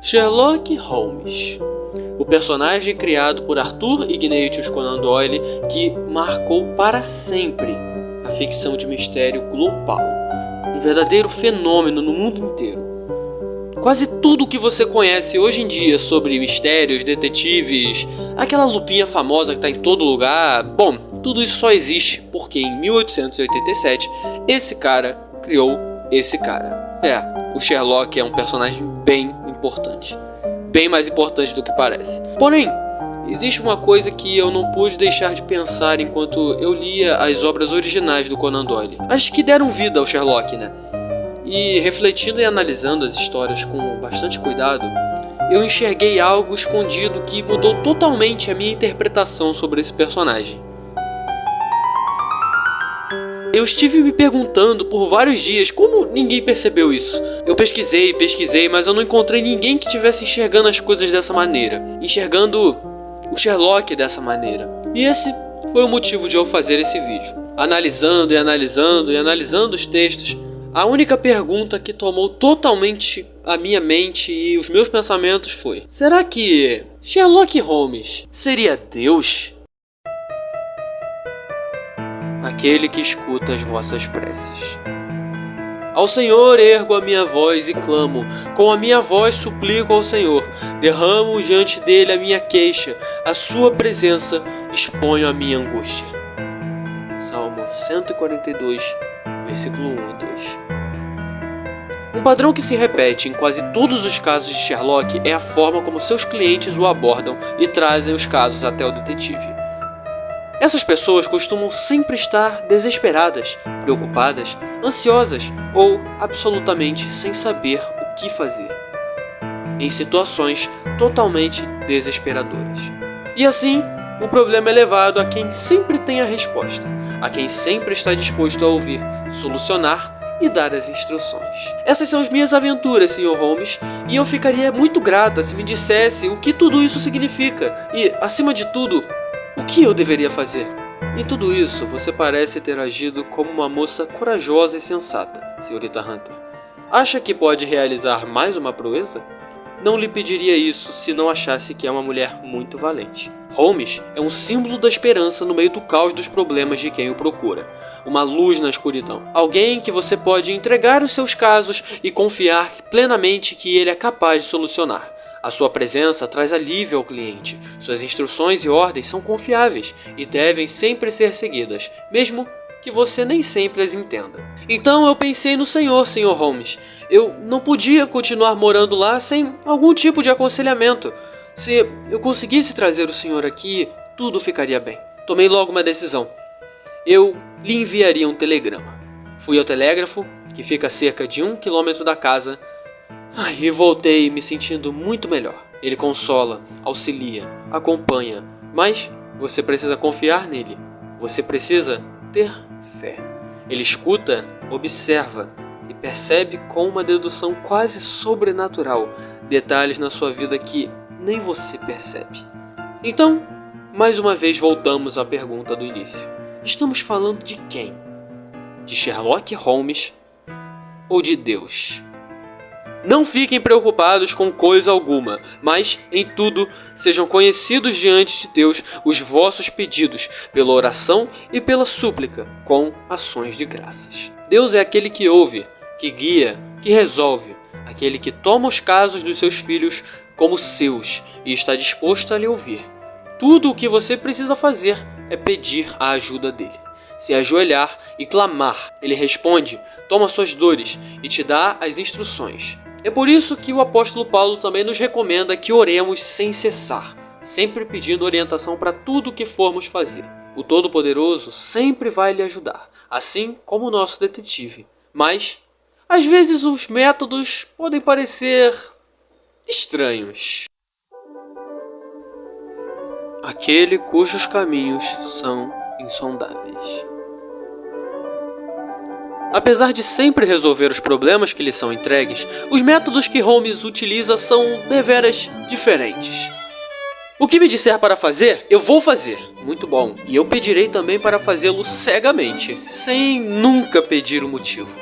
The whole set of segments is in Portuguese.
Sherlock Holmes, o personagem criado por Arthur Ignatius Conan Doyle que marcou para sempre a ficção de mistério global, um verdadeiro fenômeno no mundo inteiro. Quase tudo que você conhece hoje em dia sobre mistérios, detetives, aquela lupinha famosa que está em todo lugar, bom, tudo isso só existe porque em 1887 esse cara criou esse cara. O Sherlock é um personagem bem importante, bem mais importante do que parece. Porém, existe uma coisa que eu não pude deixar de pensar enquanto eu lia as obras originais do Conan Doyle, as que deram vida ao Sherlock, né? E refletindo e analisando as histórias com bastante cuidado, eu enxerguei algo escondido que mudou totalmente a minha interpretação sobre esse personagem. Eu estive me perguntando por vários dias como ninguém percebeu isso. Eu pesquisei, mas eu não encontrei ninguém que estivesse enxergando as coisas dessa maneira, enxergando o Sherlock dessa maneira. E esse foi o motivo de eu fazer esse vídeo. Analisando os textos, a única pergunta que tomou totalmente a minha mente e os meus pensamentos foi: será que Sherlock Holmes seria Deus? Aquele que escuta as vossas preces. Ao Senhor ergo a minha voz e clamo, com a minha voz suplico ao Senhor, derramo diante dele a minha queixa, a sua presença exponho a minha angústia. Salmo 142, versículo 1 e 2. Um padrão que se repete em quase todos os casos de Sherlock é a forma como seus clientes o abordam e trazem os casos até o detetive. Essas pessoas costumam sempre estar desesperadas, preocupadas, ansiosas ou absolutamente sem saber o que fazer, em situações totalmente desesperadoras. E assim, o problema é levado a quem sempre tem a resposta, a quem sempre está disposto a ouvir, solucionar e dar as instruções. Essas são as minhas aventuras, Sr. Holmes, e eu ficaria muito grata se me dissesse o que tudo isso significa e, acima de tudo, o que eu deveria fazer? Em tudo isso, você parece ter agido como uma moça corajosa e sensata, Srta. Hunter. Acha que pode realizar mais uma proeza? Não lhe pediria isso se não achasse que é uma mulher muito valente. Holmes é um símbolo da esperança no meio do caos dos problemas de quem o procura. Uma luz na escuridão. Alguém que você pode entregar os seus casos e confiar plenamente que ele é capaz de solucionar. A sua presença traz alívio ao cliente. Suas instruções e ordens são confiáveis e devem sempre ser seguidas, mesmo que você nem sempre as entenda. Então eu pensei no senhor, Sr. Holmes. Eu não podia continuar morando lá sem algum tipo de aconselhamento. Se eu conseguisse trazer o senhor aqui, tudo ficaria bem. Tomei logo uma decisão. Eu lhe enviaria um telegrama. Fui ao telégrafo, que fica a cerca de 1 quilômetro da casa, e voltei me sentindo muito melhor. Ele consola, auxilia, acompanha, mas você precisa confiar nele. Você precisa ter fé. Ele escuta, observa e percebe com uma dedução quase sobrenatural detalhes na sua vida que nem você percebe. Então, mais uma vez voltamos à pergunta do início. Estamos falando de quem? De Sherlock Holmes ou de Deus? Não fiquem preocupados com coisa alguma, mas em tudo sejam conhecidos diante de Deus os vossos pedidos, pela oração e pela súplica, com ações de graças. Deus é aquele que ouve, que guia, que resolve, aquele que toma os casos dos seus filhos como seus e está disposto a lhe ouvir. Tudo o que você precisa fazer é pedir a ajuda dele. Se ajoelhar e clamar, ele responde, toma suas dores e te dá as instruções. É por isso que o apóstolo Paulo também nos recomenda que oremos sem cessar, sempre pedindo orientação para tudo o que formos fazer. O Todo-Poderoso sempre vai lhe ajudar, assim como o nosso detetive. Mas, às vezes os métodos podem parecer estranhos. Aquele cujos caminhos são insondáveis. Apesar de sempre resolver os problemas que lhe são entregues, os métodos que Holmes utiliza são deveras diferentes. O que me disser para fazer, eu vou fazer. Muito bom. E eu pedirei também para fazê-lo cegamente, sem nunca pedir o motivo.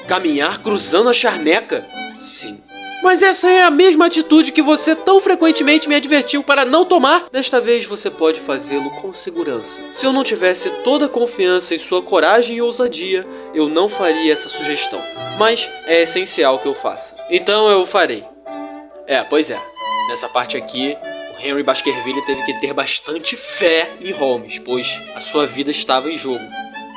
Caminhar cruzando a charneca? Sim. Mas essa é a mesma atitude que você tão frequentemente me advertiu para não tomar. Desta vez você pode fazê-lo com segurança. Se eu não tivesse toda a confiança em sua coragem e ousadia, eu não faria essa sugestão. Mas é essencial que eu faça. Então eu o farei. Pois é. Nessa parte aqui, o Henry Baskerville teve que ter bastante fé em Holmes, pois a sua vida estava em jogo.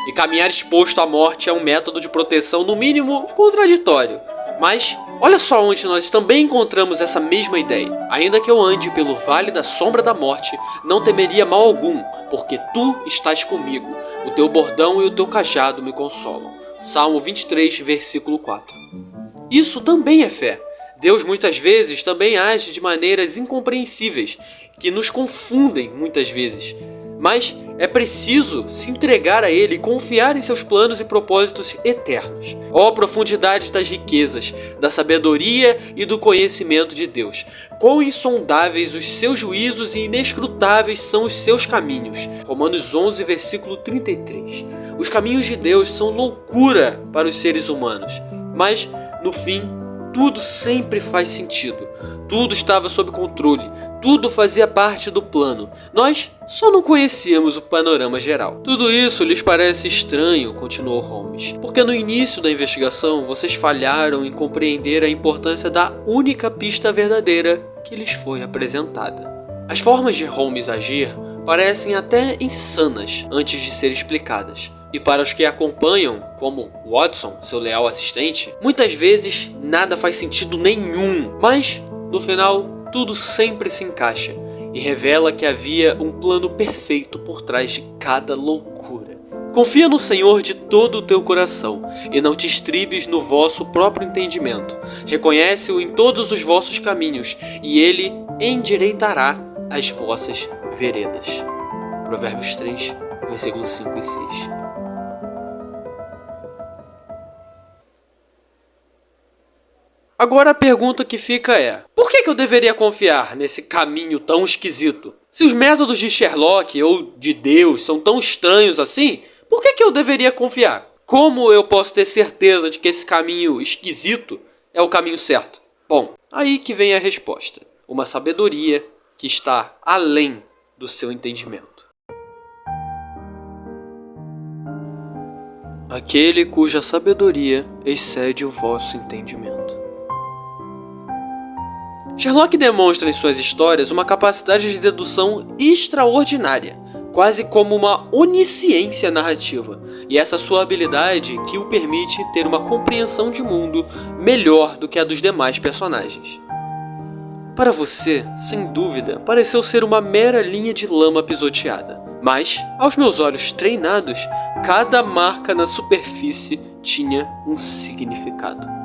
E caminhar exposto à morte é um método de proteção no mínimo contraditório. Mas olha só onde nós também encontramos essa mesma ideia. Ainda que eu ande pelo vale da sombra da morte, não temeria mal algum, porque tu estás comigo. O teu bordão e o teu cajado me consolam. Salmo 23, versículo 4. Isso também é fé. Deus muitas vezes também age de maneiras incompreensíveis, que nos confundem muitas vezes. Mas é preciso se entregar a Ele e confiar em seus planos e propósitos eternos. Ó profundidade das riquezas, da sabedoria e do conhecimento de Deus! Quão insondáveis os seus juízos e inescrutáveis são os seus caminhos. Romanos 11, versículo 33. Os caminhos de Deus são loucura para os seres humanos, mas, no fim, tudo sempre faz sentido. Tudo estava sob controle, tudo fazia parte do plano. Nós só não conhecíamos o panorama geral. Tudo isso lhes parece estranho, continuou Holmes, porque no início da investigação vocês falharam em compreender a importância da única pista verdadeira que lhes foi apresentada. As formas de Holmes agir parecem até insanas antes de ser explicadas. E para os que acompanham, como Watson, seu leal assistente, muitas vezes nada faz sentido nenhum. Mas, no final, tudo sempre se encaixa e revela que havia um plano perfeito por trás de cada loucura. Confia no Senhor de todo o teu coração e não te estribes no vosso próprio entendimento. Reconhece-o em todos os vossos caminhos e ele endireitará as vossas veredas. Provérbios 3, versículos 5 e 6. Agora a pergunta que fica é: por que eu deveria confiar nesse caminho tão esquisito? Se os métodos de Sherlock ou de Deus são tão estranhos assim, por que eu deveria confiar? Como eu posso ter certeza de que esse caminho esquisito é o caminho certo? Bom, aí que vem a resposta. Uma sabedoria que está além do seu entendimento. Aquele cuja sabedoria excede o vosso entendimento. Sherlock demonstra em suas histórias uma capacidade de dedução extraordinária, quase como uma onisciência narrativa, e essa sua habilidade que o permite ter uma compreensão de mundo melhor do que a dos demais personagens. Para você, sem dúvida, pareceu ser uma mera linha de lama pisoteada, mas, aos meus olhos treinados, cada marca na superfície tinha um significado.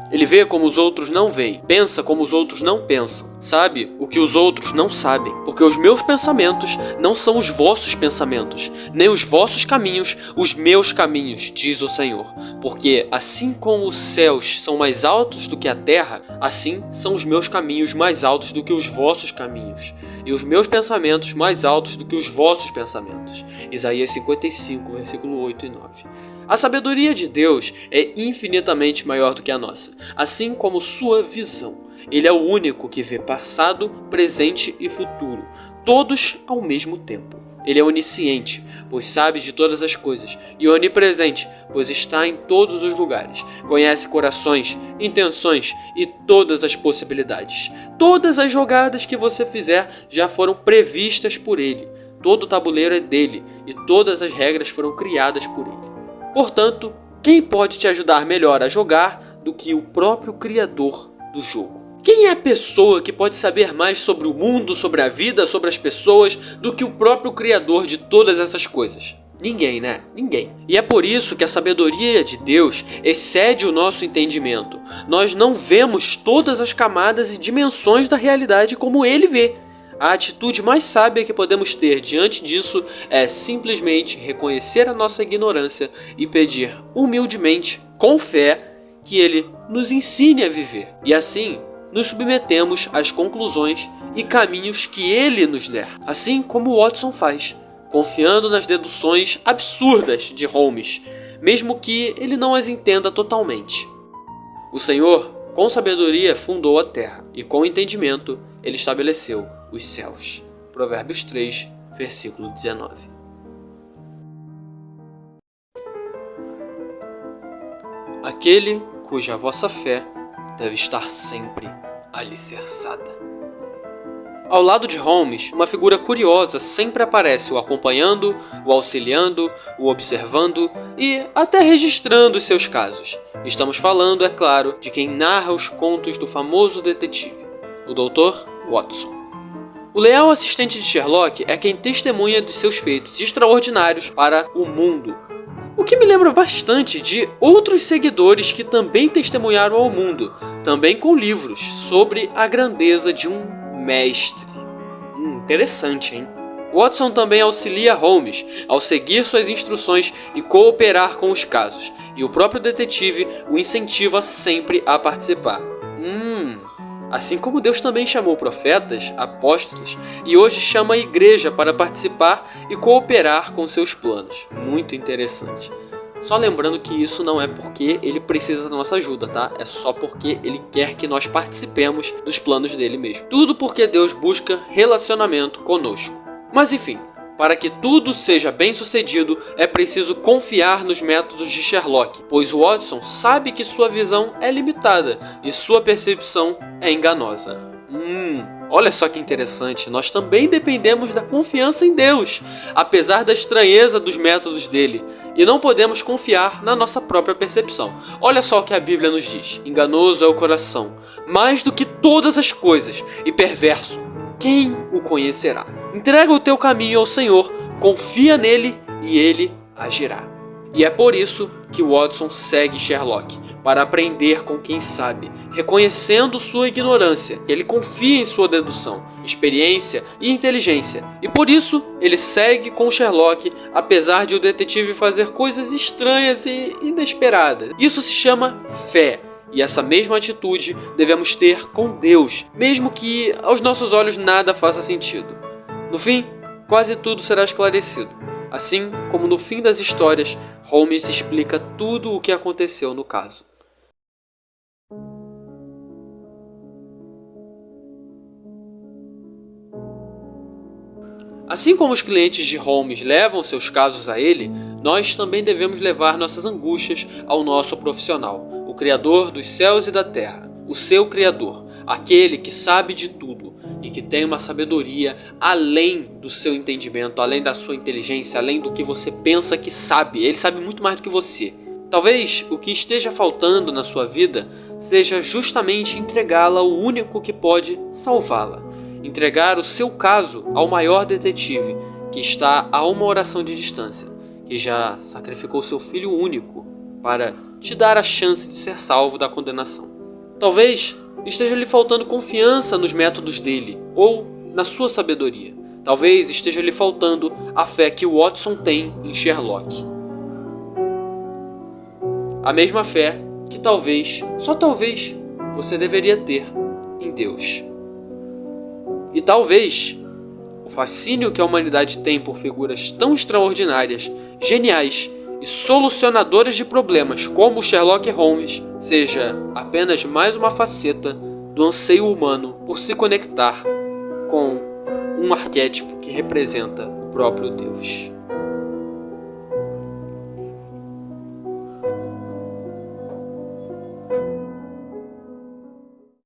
Ele vê como os outros não veem, pensa como os outros não pensam, sabe o que os outros não sabem, porque os meus pensamentos não são os vossos pensamentos, nem os vossos caminhos os meus caminhos, diz o Senhor. Porque assim como os céus são mais altos do que a terra, assim são os meus caminhos mais altos do que os vossos caminhos, e os meus pensamentos mais altos do que os vossos pensamentos. Isaías 55, versículo 8 e 9. A sabedoria de Deus é infinitamente maior do que a nossa, assim como sua visão. Ele é o único que vê passado, presente e futuro, todos ao mesmo tempo. Ele é onisciente, pois sabe de todas as coisas, e onipresente, pois está em todos os lugares. Conhece corações, intenções e todas as possibilidades. Todas as jogadas que você fizer já foram previstas por ele. Todo o tabuleiro é dele, e todas as regras foram criadas por ele. Portanto, quem pode te ajudar melhor a jogar do que o próprio criador do jogo? Quem é a pessoa que pode saber mais sobre o mundo, sobre a vida, sobre as pessoas, do que o próprio criador de todas essas coisas? Ninguém, né? Ninguém. E é por isso que a sabedoria de Deus excede o nosso entendimento. Nós não vemos todas as camadas e dimensões da realidade como ele vê. A atitude mais sábia que podemos ter diante disso é simplesmente reconhecer a nossa ignorância e pedir humildemente, com fé, que Ele nos ensine a viver. E assim, nos submetemos às conclusões e caminhos que Ele nos der. Assim como Watson faz, confiando nas deduções absurdas de Holmes, mesmo que ele não as entenda totalmente. O Senhor Com sabedoria fundou a terra, e com entendimento ele estabeleceu os céus. Provérbios 3, versículo 19. Aquele cuja vossa fé deve estar sempre alicerçada. Ao lado de Holmes, uma figura curiosa sempre aparece o acompanhando, o auxiliando, o observando e até registrando os seus casos. Estamos falando, é claro, de quem narra os contos do famoso detetive, o Dr. Watson. O leal assistente de Sherlock é quem testemunha dos seus feitos extraordinários para o mundo. O que me lembra bastante de outros seguidores que também testemunharam ao mundo, também com livros, sobre a grandeza de um mestre. Interessante, hein? Watson também auxilia Holmes ao seguir suas instruções e cooperar com os casos, e o próprio detetive o incentiva sempre a participar. Assim como Deus também chamou profetas, apóstolos, e hoje chama a igreja para participar e cooperar com seus planos. Muito interessante. Só lembrando que isso não é porque ele precisa da nossa ajuda, tá? É só porque ele quer que nós participemos dos planos dele mesmo. Tudo porque Deus busca relacionamento conosco. Mas enfim, para que tudo seja bem sucedido, é preciso confiar nos métodos de Sherlock, pois Watson sabe que sua visão é limitada e sua percepção é enganosa. Olha só que interessante, nós também dependemos da confiança em Deus, apesar da estranheza dos métodos dele, e não podemos confiar na nossa própria percepção. Olha só o que a Bíblia nos diz: enganoso é o coração, mais do que todas as coisas, e perverso, quem o conhecerá? Entrega o teu caminho ao Senhor, confia nele e ele agirá. E é por isso que Watson segue Sherlock, para aprender com quem sabe, reconhecendo sua ignorância. Ele confia em sua dedução, experiência e inteligência. E por isso ele segue com Sherlock, apesar de o detetive fazer coisas estranhas e inesperadas. Isso se chama fé. E essa mesma atitude devemos ter com Deus, mesmo que aos nossos olhos nada faça sentido. No fim, quase tudo será esclarecido. Assim como no fim das histórias, Holmes explica tudo o que aconteceu no caso. Assim como os clientes de Holmes levam seus casos a ele, nós também devemos levar nossas angústias ao nosso profissional, o Criador dos céus e da terra, o seu Criador, aquele que sabe de tudo e que tem uma sabedoria além do seu entendimento, além da sua inteligência, além do que você pensa que sabe. Ele sabe muito mais do que você. Talvez o que esteja faltando na sua vida seja justamente entregá-la ao único que pode salvá-la. Entregar o seu caso ao maior detetive, que está a uma oração de distância, que já sacrificou seu filho único para te dar a chance de ser salvo da condenação. Talvez esteja lhe faltando confiança nos métodos dele ou na sua sabedoria. Talvez esteja lhe faltando a fé que Watson tem em Sherlock. A mesma fé que talvez, só talvez, você deveria ter em Deus. E talvez o fascínio que a humanidade tem por figuras tão extraordinárias, geniais e solucionadoras de problemas como Sherlock Holmes seja apenas mais uma faceta do anseio humano por se conectar com um arquétipo que representa o próprio Deus.